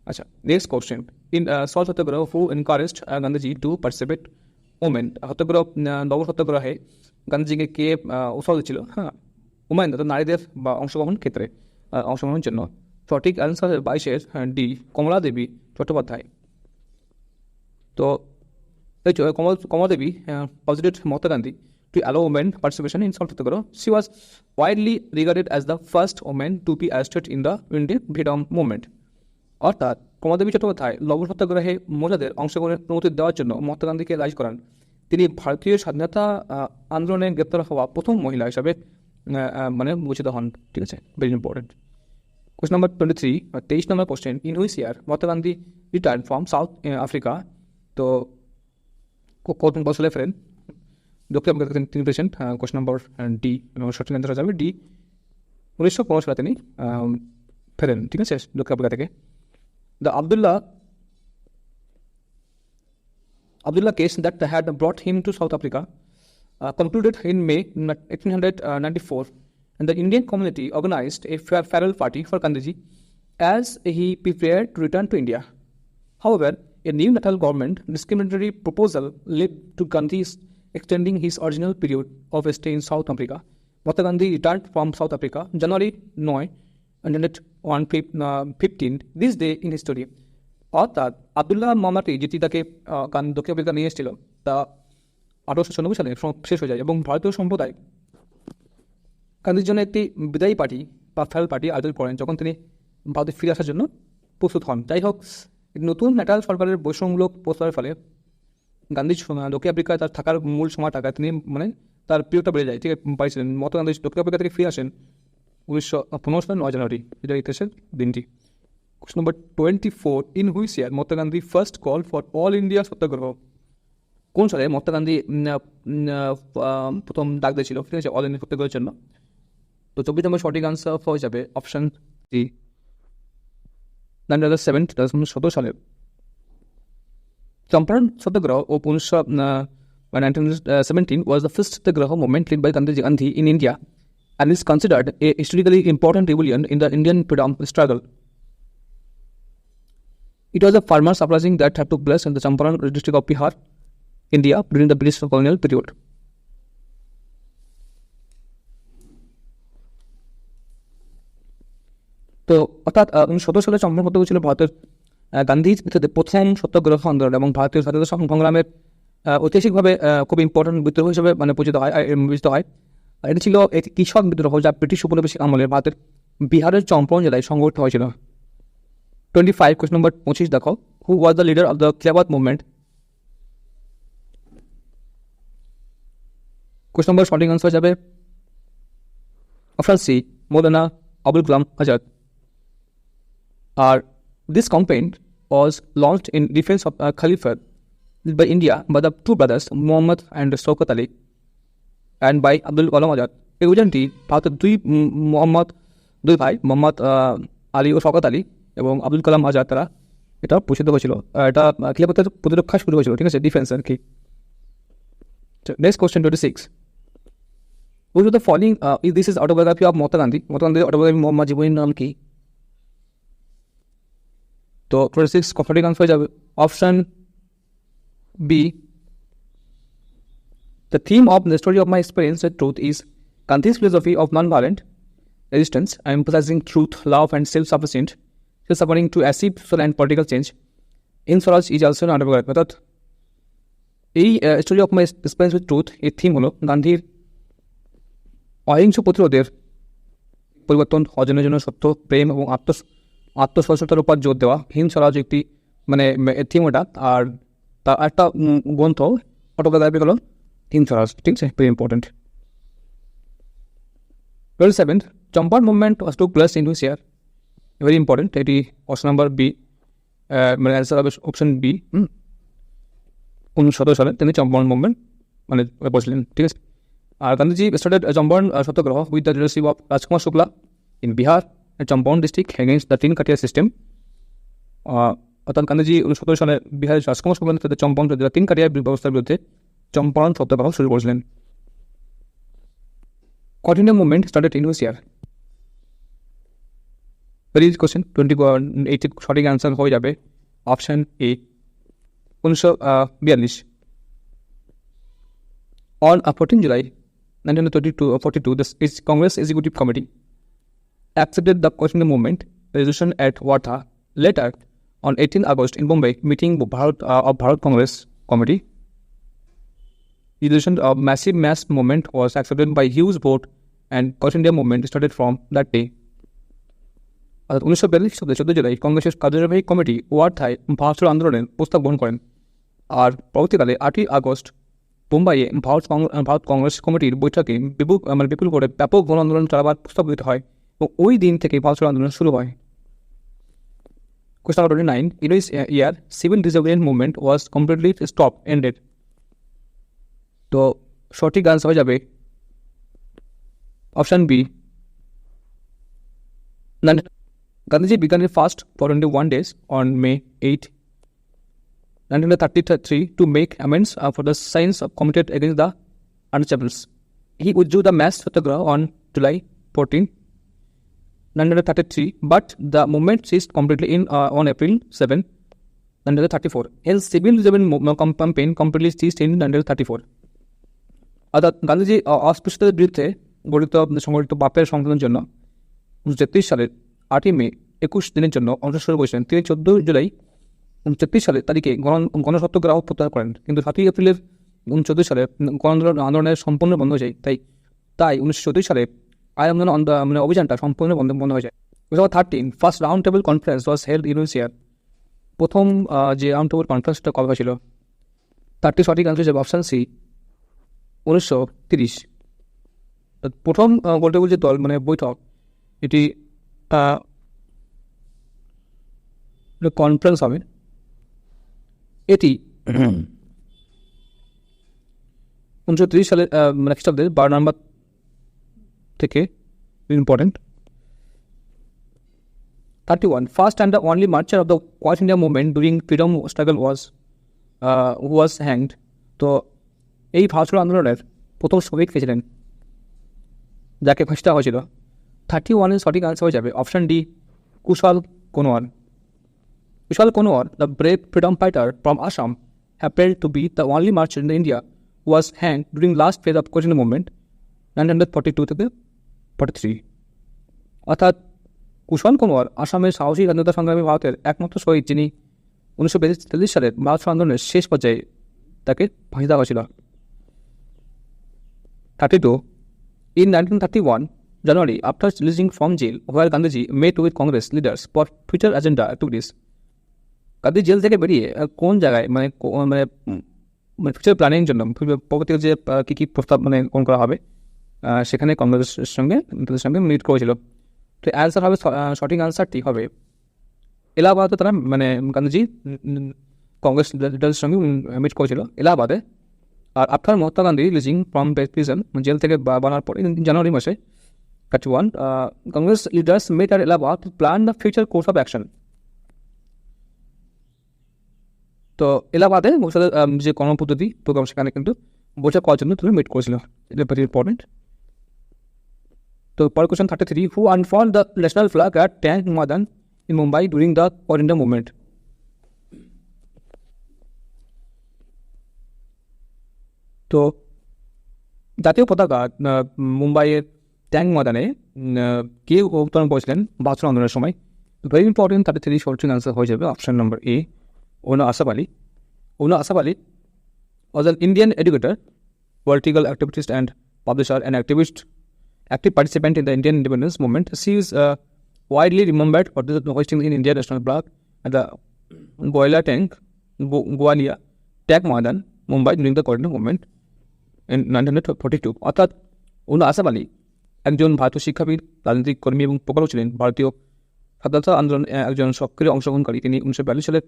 আচ্ছা, next question, in salt Satyagraha who encouraged Gandhiji to participate women? Satyagraha, লবণ সত্যাগ্রহে গান্ধীজিকে কে উৎসাহ দিচ্ছিল? হ্যাঁ, ওমেন, অর্থাৎ নারীদের বা অংশগ্রহণের জন্য। সঠিক অ্যান্সার 22 ডি, কমলা দেবী চট্টোপাধ্যায়। তো কমলা দেবী persuaded Mahatma Gandhi to allow women participation in salt satyagraha. She was widely regarded as the first woman to be arrested in the Indian freedom movement. অর্থাৎ কমলাদেবী চট্টোপাধ্যায় লবণ সত্যাগ্রহে মহিলাদের অংশগ্রহণের অনুমতি দেওয়ার জন্য মহাত্মা গান্ধীকে রাজি করান। তিনি ভারতীয় স্বাধীনতা আন্দোলনে গ্রেপ্তার হওয়া প্রথম মহিলা হিসাবে বিবেচিত হন। ঠিক আছে, very important. Question number 23, 23 number question, in which year Mahatma Gandhi return from south Africa? তো কত বছরে ফেরেন দক্ষিণ আফ্রিকা থেকে তিনি পেয়েছেন? কোশ্চেন নাম্বার ডি, সঠিক অ্যান্সার যাবে ডি, 1915 সালে তিনি ফেরেন, ঠিক আছে, দক্ষিণ আফ্রিকা থেকে। The Abdullah case that had brought him to South Africa concluded in May 1894, and the Indian community organized a farewell party for Gandhiji as he prepared to return to India. However, a new national government discriminatory proposal led to Gandhi extending his original period of stay in South Africa. Mahatma Gandhi returned from South Africa January 9, 1915, this day in history. অর্থাৎ আবদুল্লাহ মামাটি যেটি তাকে দক্ষিণ Africa নিয়ে এসেছিল তা 1896 সালে শেষ হয়ে যায় এবং ভারতীয় সম্প্রদায় গান্ধীর জন্য একটি বিদায়ী পার্টি বা ফেল পার্টি আয়োজন করেন যখন তিনি ভারতে ফিরে আসার জন্য প্রস্তুত হন। যাই হোক, নতুন ন্যাটাল সরকারের বৈষম্যমূলক প্রস্তাবের ফলে গান্ধী দক্ষিণ আফ্রিকায় তার থাকার মূল সময় টাকা তিনি তার পিরিয়ডটা বেড়ে যায়, ঠিক আছে পাইছিলেন। মহাত্মা গান্ধী দক্ষিণ আফ্রিকা থেকে ফিরে আসেন 1915 সালের 9 জানুয়ারি, এটা ইতিহাসের দিনটি। Question number 24, in which year Mahatma Gandhi first call for all India Satyagraha? কোন সালে মহাত্মা গান্ধী প্রথম ডাক দিয়েছিল, ঠিক আছে, অল ইন্ডিয়া সত্যাগ্রহের জন্য? তো 24 নম্বর সঠিক আনসার হয়ে যাবে অপশন ডি, 1917 সালে। চম্পারণ সত্যাগ্রহ ও 1917 was the first Satyagraha movement led by Gandhi in India and is considered a historically important rebellion in the Indian freedom struggle. It was a farmers' uprising that had took place in the Champaran district of Bihar, India during the British colonial period. তো অর্থাৎ 1917 সালে চম্পারণ সত্যাগ্রহ ছিল ভারতের গান্ধীর প্রথম সত্যাগ্রহ আন্দোলন এবং ভারতীয় স্বাধীনতা সংগ্রামের ঐতিহাসিকভাবে খুব ইম্পর্টেন্ট বিদ্রোহ হিসেবে বিবেচিত হয়। এটি ছিল একটি কৃষক বিদ্রোহ যা ব্রিটিশ উপনিবেশিক আমলে ভারতের বিহারের চম্পারণ জেলায় সংগঠিত হয়েছিল। 25, কোশ্চেন নম্বর 25 দেখো, who was the leader of the Khilafat movement? Question number সঠিক আনসার যাবে অপশন সি, মৌলানা আবুল কালাম আজাদ। আর this campaign was launched in defense of Caliphate by India by the two brothers Muhammad and Shaukat Ali and by Abdul Kalam Azad. এই অভিযানটি ভারতের দুই ভাই মোহাম্মদ আলী ও শওকত আলী এবং আব্দুল কালাম আজাদ তারা এটা পরিচালিত হয়েছিল। এটা খিলাফতের প্রতিরক্ষা শুরু হয়েছিল, ঠিক আছে, ডিফেন্স আর কি। Next question 26, which of the following is this is autobiography of Mahatma Gandhi? Mahatma গান্ধীর অটোবায়োগ্রাফি মোহাম্মদ জীবনীর নাম কি? তো 26 সঠিক আনসার যাবে option B, the theme of the story of my experience with truth is Gandhi's philosophy of non-violent resistance, emphasizing truth, love and self-sufficient, self-supporting to achieve social and political change. In Swaraj is also an autobiography. অর্থাৎ এই story of my experience with truth এর theme হলো গান্ধীর অহিংস প্রতিরোধের পরিবর্তন অর্জনের জন্য সত্য, প্রেম এবং আত্মসচেতনতার উপর জোর দেওয়া। হিন্দ স্বরাজ একটি থিম ওটা, আর তার একটা গ্রন্থ অটোবায়োগ্রাফি হলো হিন্দ স্বরাজ, ঠিক আছে, very important. 27, Champaran movement was took place in which year? Very important, এটি অপশন নাম্বার বি, অ্যান্সার হবে অপশন বি। 1917 সালে তিনি চম্পারণ মুভমেন্ট বসলেন, ঠিক আছে। আর Gandhiji started Champaran Satyagraha with the leadership of Rajkumar Shukla in Bihar Champaran district against the Tinkathia system. অর্থাৎ গান্ধীজি 1917 সালে বিহারের রাজকুমার শুক্লা নেতৃত্বে চম্পারণ তিন কাটিয়া ব্যবস্থার বিরুদ্ধে চম্পারণ সত্যাগ্রহ শুরু করেছিলেন। Continue movement started in which year? Very easy question, 28 সঠিক অ্যান্সার হয়ে যাবে option A, 1942। On 14 July 1942, the Congress Executive Committee accepted the Continental Movement resolution at Wartha. Later, on 18 August in Bombay, meeting of Bharat Congress Committee, the resolution of massive mass movement was accepted by huge vote and Continental Movement started from that day. 1942 সালে 14 জুলাই কংগ্রেসের কার্যনির্বাহী committee ওয়ার্থায় Bharat ছাড়ো আন্দোলনের প্রস্তাব গ্রহণ করেন। আর পরবর্তীকালে 8 August মুম্বাইয়ে ভারত কংগ্রেস কমিটির বৈঠকে বিপুল করে ব্যাপক গণ আন্দোলন চালাবার প্রস্তাব গৃহীত হয় এবং ওই দিন থেকে ভারত ছাড়ো আন্দোলন শুরু হয়। Question number 29, in which year civil disobedience movement was completely ended? তো সঠিক আনসার হয়ে যাবে option B. Gandhiji began a fast for 21 days on May 8, 1933 to make amends for the sins committed against the untouchables. He withdrew the mass satyagraha on July 14. 1933, but the movement ceased completely on April 7, 1934. Hence, civil campaign completely ceased in 1934. অর্থাৎ গান্ধীজি অস্পৃশ্যতার বিরুদ্ধে সংগঠিত বাপের সংশোধনের জন্য 1933 সালের 8ই মে 21 দিনের জন্য অনশন শুরু করেছিলেন। তিনি 14 জুলাই 1933 সালের তারিখে গণসত্যাগ্রহ প্রত্যাহার করেন, কিন্তু 7ই এপ্রিলের 1934 সালে আন্দোলনের সম্পূর্ণ বন্ধ হয়ে যায়। তাই 1934 সালে অভিযানটা সম্পূর্ণ বন্ধ হয়ে যায়। 13 first round table conference was held in which ইয়ার? প্রথম যে রাউন্ড টেবিল কনফারেন্সটা কবে হয়েছিল? 30 সঠিক আনসার হিসেবে অপশান সি 1930। প্রথম গোল টেবিল যে দল বৈঠক, এটি কনফারেন্স হবে, এটি 1930 সালের খ্রিস্টাব্দের 12 নম্বর থেকে important. 31 first and the only marcher of the quite India movement during freedom struggle was hanged. তো এই ভারত আন্দোলনের প্রথম শহীদ কে ছিলেন, যাকে ফাঁসি দেওয়া হয়েছিল? 31 এর সঠিক আনসার হয়ে যাবে option D, Kushal Konwar. Kushal Konwar, the brave freedom fighter from Assam, happened to be the only marcher in India who was hanged during last phase of Quit India movement 1942 থেকে 43। অর্থাৎ কুশল কোনোয়ার আসামের সাহসী স্বাধীনতা সংগ্রামী ভারতের একমাত্র শহীদ, যিনি 1943 সালের ভারত আন্দোলনের শেষ পর্যায়ে তাকে ফাঁসি দেওয়া হয়েছিল। 32 in 1931 January, after releasing from jail, where Gandhiji met with Congress leaders for future agenda activities, Gandhi jail থেকে বেরিয়ে কোন জায়গায় ফিউচার প্ল্যানিং জন্য পরবর্তী যে কী প্রস্তাব কোন করা হবে, সেখানে কংগ্রেসের সঙ্গে মিট করেছিল। তো অ্যান্সার হবে, সঠিক অ্যান্সারটি হবে এলাহাবাদে তারা গান্ধীজি কংগ্রেস লিডারের সঙ্গে মিট করেছিল এলাহাবাদে। আর after Mahatma Gandhi releasing from prison, jail থেকে বানার পরে জানুয়ারি মাসে 31 কংগ্রেস লিডার্স মেট আর Allahabad to plan the future course of action. তো এলাহাবাদে ভবিষ্যতের যে কর্মপদ্ধতি প্রোগ্রাম, সেখানে কিন্তু বৈঠক করার জন্য তুমি মিট করেছিল। এটা ভেরি ইম্পর্টেন্ট। তো পরের question 33 who unfold the national flag at tank Maidan in Mumbai during the quite India movement? তো জাতীয় পতাকা মুম্বাইয়ের ট্যাঙ্ক ময়দানে কে উত্তোলন করেছিলেন ভাষণ আন্দোলনের সময়? Very important. 33 সঠিক আনসার হয়ে যাবে option number A, Ona Asaf Ali. Ona Asaf Ali was an Indian educator, political activist and publisher, and active participant in the Indian independence movement. She is widely remembered for hoisting in Indian national flag at the Boiler Tank, Gwalior, Tank Maidan, Mumbai during the Quit India movement in 1942. অর্থাৎ ওনা আসাফ আলী একজন ভারতীয় শিক্ষাবিদ, রাজনৈতিক কর্মী এবং প্রকারক ছিলেন। ভারতীয় স্বাধীনতা আন্দোলনে একজন সক্রিয় অংশগ্রহণকারী। তিনি 1942 সালের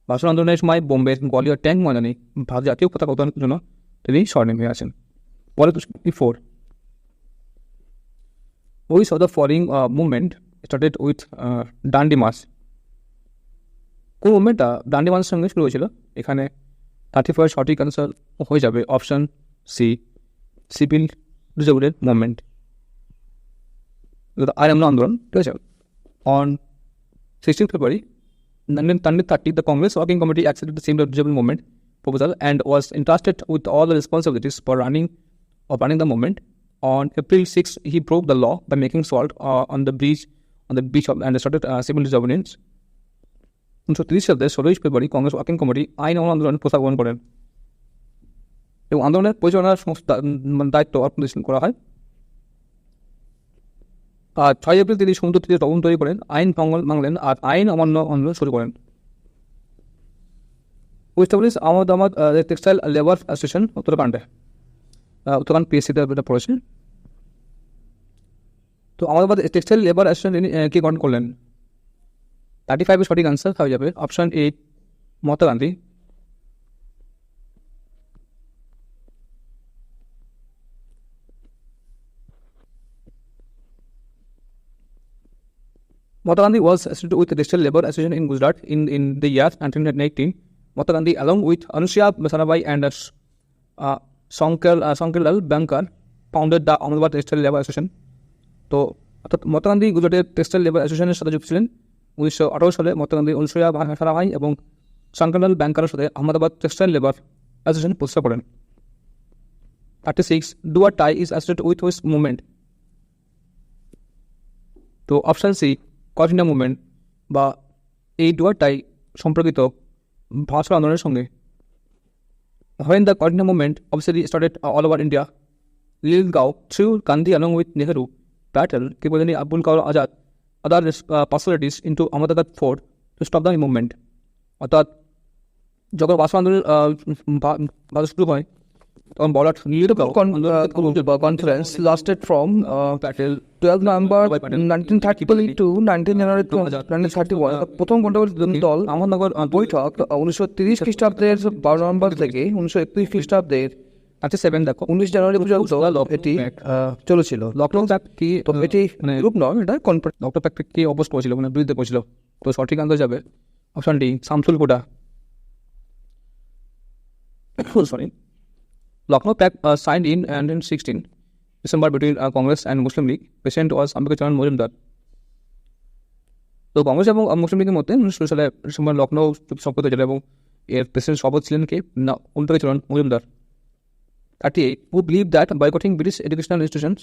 ভাষণ আন্দোলনের সময় বোম্বের গোয়ালিয়র ট্যাঙ্ক ময়দানে ভারত জাতীয় পতাকা উত্তোলনের জন্য তিনি স্বর্ণিম হয়ে আছেন। পরে 4 which of the following movement started with Dandi march? কোন মুভমেন্টটা ডান্ডি মার্চের সঙ্গে শুরু হয়েছিল? এখানে 35 সঠিক আনসার হয়ে যাবে option C, civil disability movement, আইন আন্দোলন। ঠিক আছে। On 16 February 1930, the Congress Working Committee accepted the same disabled movement proposal and was entrusted with all the responsibilities for running the movement. On April 6, he broke the law by making salt on the beach and started civil disobedience. 1930 সালে 16 ফেব্রুয়ারি Congress working committee আইন আন্দোলন প্রস্তাব গ্রহণ করেন এবং আন্দোলনের পরিচালনার দায়িত্ব অর্পণ করা হয়। 6 এপ্রিল তিনি সমুদ্র তীরে তদন্ত তৈরি করেন, আইন ভাঙলেন আর আইন অমান্য আন্দোলন শুরু করেন। Establish Ahmedabad textile labour association উত্তরাখণ্ডে, উত্তরাখণ্ড পিএসসিতে এটা পড়েছে। তো আহমদাবাদ টেক্সটাইল লেবার অ্যাসোসিয়েশন কি গঠন করলেন? 35 সঠিক আনসার হয়ে যাবে option A, Mahatma Gandhi. Mahatma Gandhi was associated with the Textile Labour Association in Gujarat in the year 1918. Mahatma Gandhi, along with Anusuya Sarabhai and Sankarlal Bankar, founded the Ahmedabad Textile Labour Association. তো অর্থাৎ মহাত্মা গান্ধী গুজরাটের textile labour অ্যাসোসিয়েশনের সাথে যুক্ত ছিলেন। 1918 সালে মহাত্মা গান্ধী অনুসূয়া সারাভাই এবং শঙ্করলাল ব্যাংকারের সাথে আহমেদাবাদ টেক্সটাইল লেবার অ্যাসোসিয়েশন প্রতিষ্ঠা করেন। 36. Do or die is associated with which movement? তো অপশান সি কর্টিনা মুভমেন্ট বা এই ডু আর ডাই সম্পর্কিত ভাষা আন্দোলনের সঙ্গে। When the Cortina movement obviously started all over India, Lilgaon threw Gandhi along with Nehru, Patel, Kipalani, Abdul Kaur Azad, other personalities into Ahmedabad fort to stop the movement. অর্থাৎ যখন ভাষা আন্দোলন ভাষা শুরু হয় তখন বলার conference lasted from 12 November 1930 to 19 January 1931. প্রথম গণতান্ত্রিক দল আহমদনগর বৈঠক 1930 খ্রিস্টাব্দের 12 নভেম্বর থেকে 1931 খ্রিস্টাব্দের 37 দেখো 19 জানুয়ারি পর্যন্ত এটি চলেছিল। লখনৌ প্যাক্ট কি এটি গ্রুপ নয়, এটা কনফারেন্স। লখনৌ প্যাক্ট কি অপোজ করেছিল, মানে বিরুদ্ধে করেছিল। তো সঠিক আনসার যাবে অপশন ডি শামসুল কোটা। Sorry, Lucknow Pact signed in 1916 December between Congress and Muslim League. President was Ambedkar Charan Mojumdar. তো কংগ্রেস এবং মুসলিম লীগের মধ্যে 1916 সালে ডিসেম্বর লখনৌ সম্পর্ক হয়েছিল এবং এর প্রেসিডেন্ট শপথ ছিলেন কে না অম্বিকা চরণ Majumdar. 38. Who believe that boycotting British educational institutions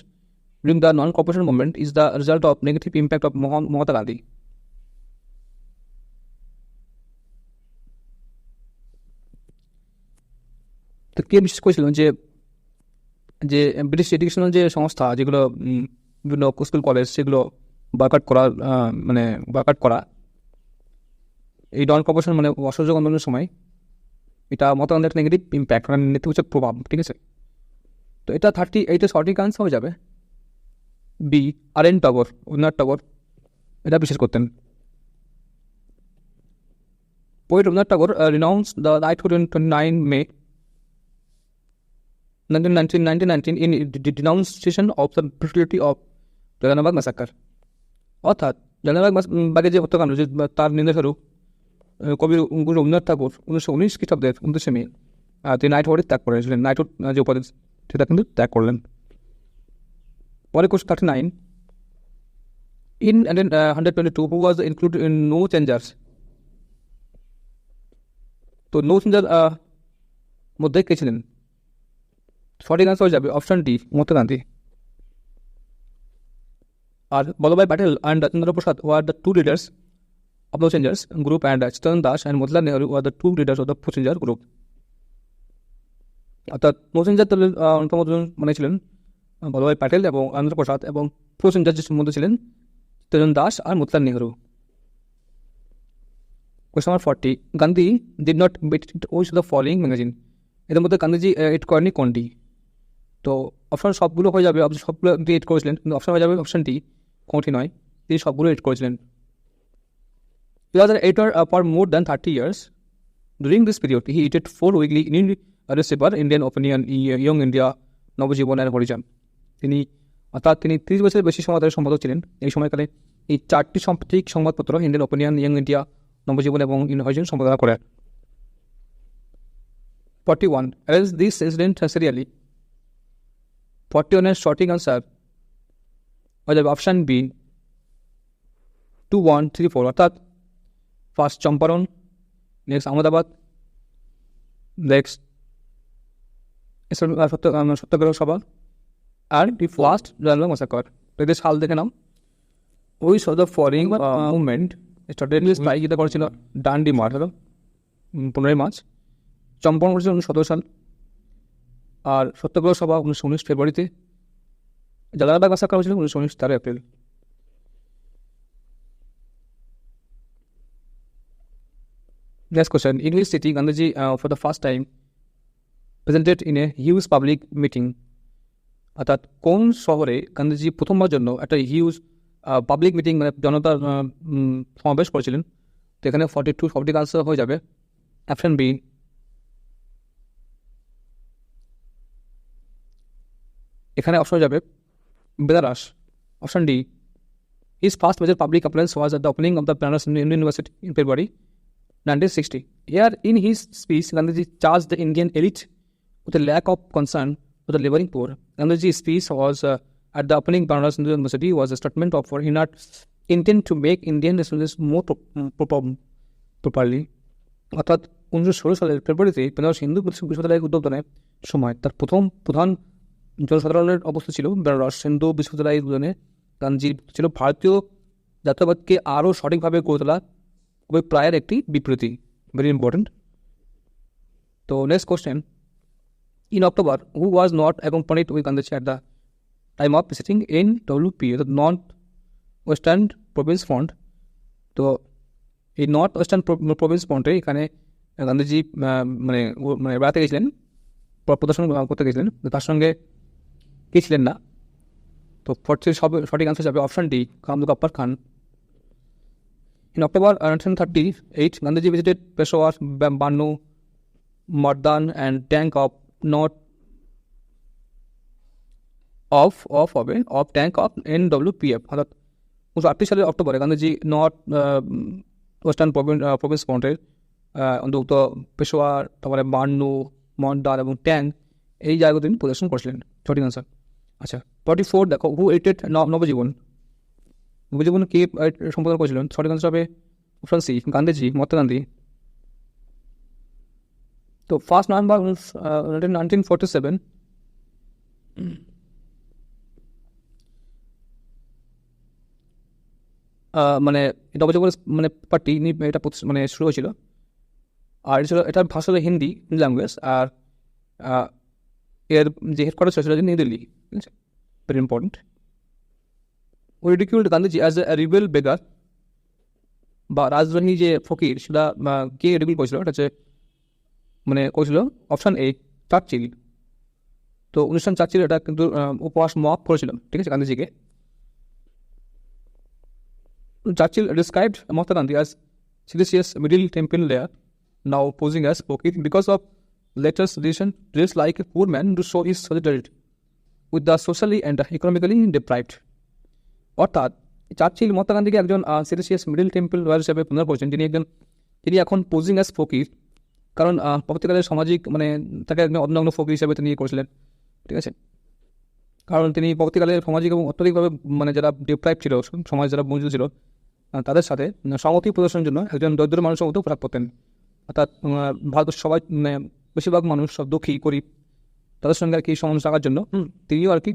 during the non-cooperation movement is the result of negative impact of Mahatma Gandhi? তো কে বিশ্বাস করেছিলেন যে যে ব্রিটিশ এডুকেশনাল যে সংস্থা যেগুলো বিভিন্ন স্কুল কলেজ সেগুলো বয়কট করা এই নন কর্পোরেশন মানে অসহযোগ আন্দোলনের সময় এটা মহাত্মা গান্ধীর একটা নেগেটিভ ইম্প্যাক্ট মানে নেতিবাচক প্রভাব, ঠিক আছে। তো এটা 38 সঠিক আনসার হয়ে যাবে বি আর এন টগর, রবীন্দ্রনাথ টগর এটা বিশ্বাস করতেন। পোয়েট রবীন্দ্রনাথ টগর renowned the knighthood on 29 May 1919 in denunciation of the brutality of Jallianwala Bagh massacre. অর্থাৎ জালিয়ানওয়ালাবাগের যে হত্যাকাণ্ড যে তার নির্দেশক কবি রবীন্দ্রনাথ ঠাকুর 1919 খ্রিস্টাব্দের 29 May তিনি নাইটহুডে ত্যাগ করেছিলেন। নাইটহুড যে উপাধি সেটা কিন্তু ত্যাগ করলেন। পরে question 39. In 122 who was included in no changers? তো নো চেঞ্জার মধ্যে কে ছিলেন? সঠিক আনসার হয়ে যাবে অপশন ডি মহাত্মা গান্ধী। আর Vallabhbhai Patel and Chandra Prasad were the two leaders of the changers group and Chittaranjan Das and Motilal Nehru were the two leaders of the changer group. অর্থাৎ no changer দলের অন্যতম দুজন মানে ছিলেন বল্লভভাই প্যাটেল এবং চন্দ্র প্রসাদ এবং প্রো চেঞ্জার মধ্যে ছিলেন চিত্তরঞ্জন দাস আর Motilal Nehru. Question number 40. Gandhi did not which the following magazine? এদের মধ্যে গান্ধীজি এড করেনি কোনটি? তো অপশন সবগুলো হয়ে যাবে, সবগুলো এড করেছিলেন, কিন্তু অপশন হয়ে যাবে অপশন ডি কোনটি নয়, তিনি সবগুলো এড করেছিলেন। He was an editor for more than 30 years. During this period, he edited 4 weekly newspaper, Indian Opinion, Young India, Nabajiban and Harijan. তিনি 30 বছরের বেশি সময় ধরে সম্পাদক ছিলেন। এই সময়কালে এই 4টি সাম্প্রতিক সংবাদপত্র ইন্ডিয়ান ওপিনিয়ন, ইয়ং ইন্ডিয়া, নবজীবন এবং হরিজন সম্পাদনা করেন। 41. Arrange this incident serially. 41 এর সঠিক আনসার হয়ে যাবে অপশান বি 2, 1, 3, 4। অর্থাৎ first Champaran, next Ahmedabad, next Satyagraha Sabha আর দি ফার্স্ট জালিয়ানওয়ালাবাগ ম্যাসাকার। এদের সাল দেখে নাও। ওই সব the following movement started strike যেটা করেছিল ডান্ডি মার্চ, 15 মার্চ। চম্পারণ করেছিল 1917 সাল আর সত্যাগ্রহ সভা 1919 ফেব্রুয়ারিতে। জালিয়ানওয়ালাবাগ ম্যাসাকার হয়েছিল 1919 13 April. Next question. In which city Gandhiji for the first time presented in a huge public meeting? অর্থাৎ কোন শহরে গান্ধীজি প্রথমবার জন্য একটা হিউজ পাবলিক মিটিং মানে জনতার সমাবেশ করেছিলেন? তো এখানে 42 সঠিক আনসার হয়ে যাবে অপশন বি। এখানে অপশন হয়ে যাবে Banaras, option D. His first major public appearance was at the opening of the Banaras Indian University in February 1960. Here, in his speech, Gandhiji charged the Indian elite with a lack of concern for the laboring poor. Gandhiji's speech was at the opening Banaras Hindu University was a statement of for inert intent to make Indian nationalism more properly. অর্থাৎ 1916 সালের ফেব্রুয়ারিতে বেনারস হিন্দু বিশ্ববিদ্যালয়ের উদ্বোধনের সময় তার প্রধান জনসাধারণের অবস্থা ছিল বেনারস হিন্দু বিশ্ববিদ্যালয়ের উদ্বোধনে গান্ধীজির ছিল ভারতীয় জাতীয়বাদকে আরও সঠিকভাবে গড়ে তোলা ওই প্রায়ের একটি বিবৃতি, ভেরি ইম্পর্টেন্ট। তো next question, in October, who was not accompanied with Gandhiji at the time of visiting in WP, the North Western Province Front? তো এই নর্থ ওয়েস্টার্ন প্রভিন্স ফ্রন্টে এখানে গান্ধীজি মানে বেড়াতে গেছিলেন, প্রদর্শন করতে গেছিলেন, তার সঙ্গে কে ছিলেন না? তো সঠিক আনসার যাবে অপশন ডি, কামরূপ Ghaffar Khan. In October 1938, Gandhiji visited Peshawar, Bannu, Mardan and tank of North of tank of NWPF। অর্থাৎ 1938 সালের অক্টোবরে গান্ধীজি নর্থ ওয়েস্টার্ন প্রভিন্স ফ্রন্টের অন্তর্ভুক্ত পেশোয়ার, তারপরে বান্নু, মন্ডার এবং ট্যাং এই জায়গাগুলো তিনি প্রদর্শন করেছিলেন। সঠিক আনসার। আচ্ছা 44 দেখো, হু এটেড নবজীবন, নবজীবন কে সম্পাদন করেছিলেন? সঠিক আনসার হবে অপশন সি, গান্ধীজি, মহাত্মা গান্ধী। তো 1 নভেম্বর 1947 মানে নবজীবন মানে পার্টি এটা মানে শুরু হয়েছিল, আর এটার ভাষা হলো হিন্দি ল্যাঙ্গুয়েজ, আর এর যে হেডকোয়ার্টার ছিল সেটা নিউ দিল্লি। ঠিক আছে, very important. Who ridiculed Gandhiji as a rebel beggar, বা রাজদ্রোহী যে ফকির, সেটা কে রিডিকিউল করেছিল? এটা হচ্ছে মানে করেছিল অপশান এ, চার্চিল। তো অনুষ্ঠান চার্চিল এটা কিন্তু উপহাস মক করেছিল, ঠিক আছে, গান্ধীজিকে। Churchill described Mahatma Gandhi as seditious middle temple layer, now posing as spokey because of latest decision dressed like a poor man to show his solidarity with the socially and economically deprived. অর্থাৎ Churchill Mahatma গান্ধীকে একজন সেডিশিয়াস middle temple lawyer হিসেবে পুনর করেছেন। তিনি এখন posing as ফকির, কারণ পরবর্তীকালের সামাজিক মানে তাকে একজন অন্যান্য ফকির হিসেবে তিনি করেছিলেন, ঠিক আছে। কারণ তিনি পরবর্তীকালে সামাজিক এবং অর্থনৈতিকভাবে মানে যারা ডিপ্রাইভ ছিল, সমাজ যারা বঞ্চিত ছিল, তাদের সাথে সংহতি প্রদর্শনের জন্য একজন দরিদ্র মানুষের মতো প্রভাব পড়তেন। অর্থাৎ ভারতের সবাই মানে বেশিরভাগ মানুষ সব দুঃখী গরিব, তাদের সঙ্গে আর কি সমাজ রাখার জন্য তিনিও আর কি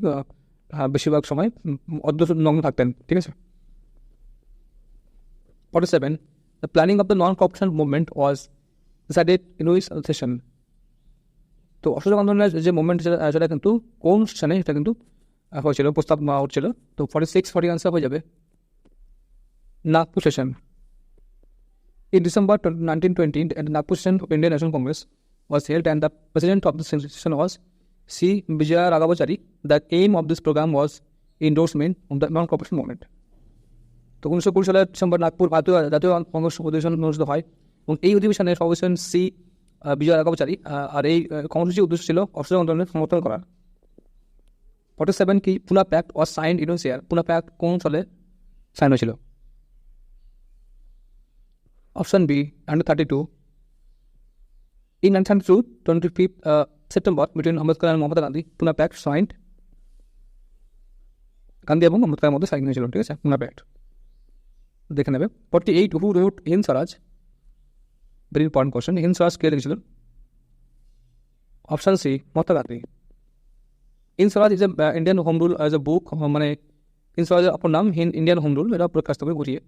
বেশিরভাগ সময় নগ্ন থাকতেন, ঠিক আছে। 47, the planning of the non-corruption movement was decided in which session? তো অসহযোগ আন্দোলনের যে মুভমেন্ট সেটা কিন্তু কোন সেশনে সেটা কিন্তু হয়েছিল, প্রস্তাব হচ্ছিল। তো 46 40 আনসার হয়ে যাবে Nagpur session. In December 1920, the Nagpur session of Indian National Congress was held, and the president of the session was C. Vijaya Raghavachari. The aim of this program was endorsement of the non-corruption movement. তো 1920 সালের December Nagpur জাতীয় কংগ্রেস অধিবেশন অনুষ্ঠিত হয়, এবং এই অধিবেশনের সভাপতি সি বিজয় রাঘবাচারী, আর এই কর্মসূচির উদ্দেশ্য ছিল অসহযোগ আন্দোলনের সমর্থন করা। 47 কি Poona pact was signed in which year? Poona pact কোন সালে সাইন হয়েছিল? Option B, 1932. In 1932, 25th September, between Ambedkar and Mahatma Gandhi, Pune Pact signed. Gandhi এবং আম্বেদকরের মধ্যে সাইন হয়েছিল, ঠিক আছে, পুনা প্যাক্ট দেখে নেবে। 48, who wrote Hind Swaraj? Very important question. Hind Swaraj কে লিখেছিলেন? Option C, Mahatma Gandhi. Hind Swaraj is a Indian home rule as a book, মানে হিন্দ স্বরাজের অপর নাম ইন্ডিয়ান হোম রুল, এটা প্রকাশ করে ঘুরিয়ে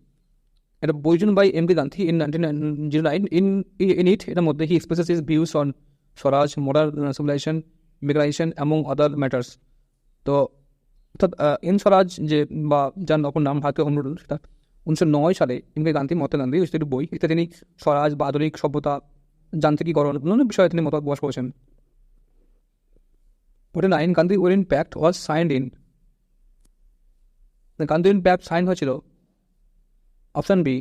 এটা বইজন by M P. Gandhi in 1909। In it এটার মধ্যে he expresses his views on Swaraj, modern civilisation, immigration এবং আদার ম্যাটার্স। তো অর্থাৎ হিন্দ স্বরাজ যে বা যার অপর নাম ভারতীয় হোম রুল, সেটা 1909 সালে এম.পি. গান্ধী, মহাত্মা গান্ধী একটি বই, এতে তিনি স্বরাজ বা আধুনিক সভ্যতা, যান্ত্রিকীকরণ বিভিন্ন বিষয়ে তিনি মত প্রকাশ করেছেন। 49, Gandhi Irwin pact was signed in? Gandhi Irwin pact sign হয়েছিল অপশন বি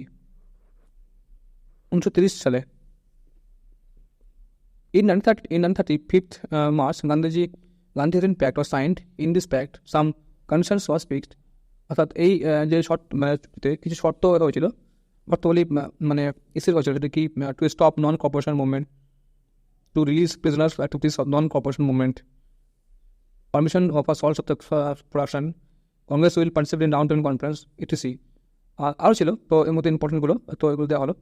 1930 সালে। In 1935th March, Gandhi Irwin pact was signed. In this pact, some conditions was fixed. অর্থাৎ এই যে কিছু শর্ত হয়েছিল, অর্থবলী মানে স্থির হয়েছিল, সেটা কি? To stop non corporation movement, to release prisoners activities of non corporation movement, permission of a salt of the production, Congress will participate in round table conference, etc. আরও ছিল, তো এর মধ্যে ইম্পর্টেন্টগুলো, তো এগুলো দেওয়া হলো।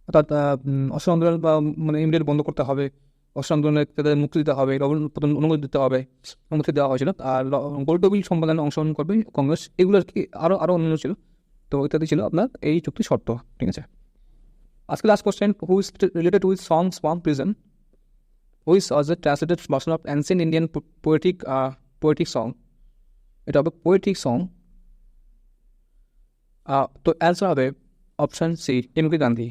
অর্থাৎ অস্ত্র আন্দোলন বা মানে ইমিডিয়েট বন্ধ করতে হবে, অস্ত্র আন্দোলনে তাদের মুক্তি দিতে হবে, লবণ উৎপাদন অনুমতি দিতে হবে, অনুমতি দেওয়া হয়েছিল। আর গোল টেবিল সম্মেলনে অংশগ্রহণ করবে কংগ্রেস, এগুলো আর কি আরও অন্যান্য ছিল। তো ইত্যাদি ছিল আপনার এই চুক্তি শর্ত, ঠিক আছে। আজকে last question, who is related with songs from prison, which was A translated version of ancient Indian poetic song. এটা হবে পোয়েটিক সং। তো অ্যান্সার হবে অপশান সি, এম.কে গান্ধী।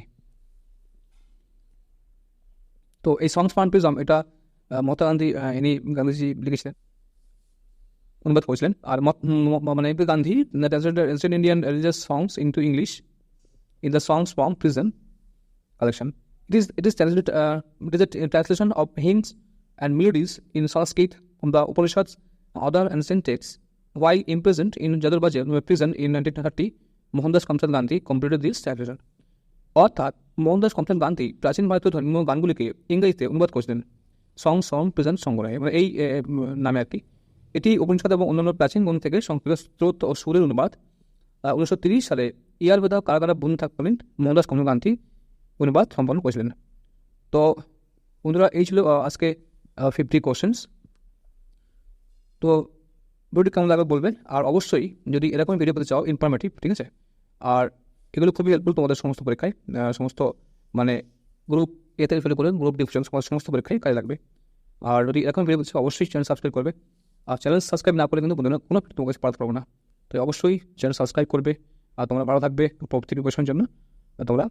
তো এই সংস ফ্রম প্রিজম এটা মহাত্মা গান্ধী ইনি গান্ধীজি লিখেছিলেন, অনুবাদ করেছিলেন। আর মানে MK Gandhi translated ancient Indian religious songs into English in the songs from prison collection. It is translated. It is a translation of hymns and melodies in Sanskrit from the Upanishads and other ancient texts. While imprisoned in Jadavbajir prison in 1930, Mohandas Karamchand Gandhi completed this translation. অর্থাৎ মোহনদাস করমচাঁদ গান্ধী প্রাচীন ভারতীয় ধর্মীয় গানগুলিকে ইংরেজিতে অনুবাদ করেছিলেন সংস from prison সংগ্রহে, মানে এই নামে আর কি। এটি উপনিষদ এবং অন্যান্য প্রাচীন গ্রন্থ থেকে সংস্কৃত স্রোত ও সুরের অনুবাদ 1930 সালে ইয়ারবেদা কারাগারে বন্ধু থাকতেন মোহনদাস করমচাঁদ গান্ধী অনুবাদ সম্পন্ন করেছিলেন। তো বন্ধুরা, এই ছিল আজকে 50 কোশ্চেন্স। তো ভিডিওটি কেমন লাগবে বলবেন, আর অবশ্যই যদি এরকম ভিডিও পেতে চাও ইনফরমেটিভ, ঠিক আছে। আর এগুলো খুবই হেল্পফুল তোমাদের সমস্ত পরীক্ষায়, সমস্ত মানে গ্রুপ এ থেকে ফেলে করে গ্রুপ ডিভিশন সমস্ত পরীক্ষায় কাজে লাগবে। আর যদি এরকম ভিডিও পেতে চাও অবশ্যই চ্যানেল সাবস্ক্রাইব করবে। আর চ্যানেল সাবস্ক্রাইব না করে কিন্তু বন্ধুরা কোনো তোমার কাছে পাঠাতে পারবো না। তো অবশ্যই চ্যানেল সাবস্ক্রাইব করবে, আর তোমরা ভালো থাকবে পরবর্তী প্রিপারেশনের জন্য। তোমরা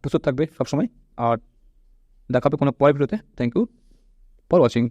প্রস্তুত থাকবে সবসময়। আর দেখা হবে কোনো পরের ভিডিওতে। Thank you for watching.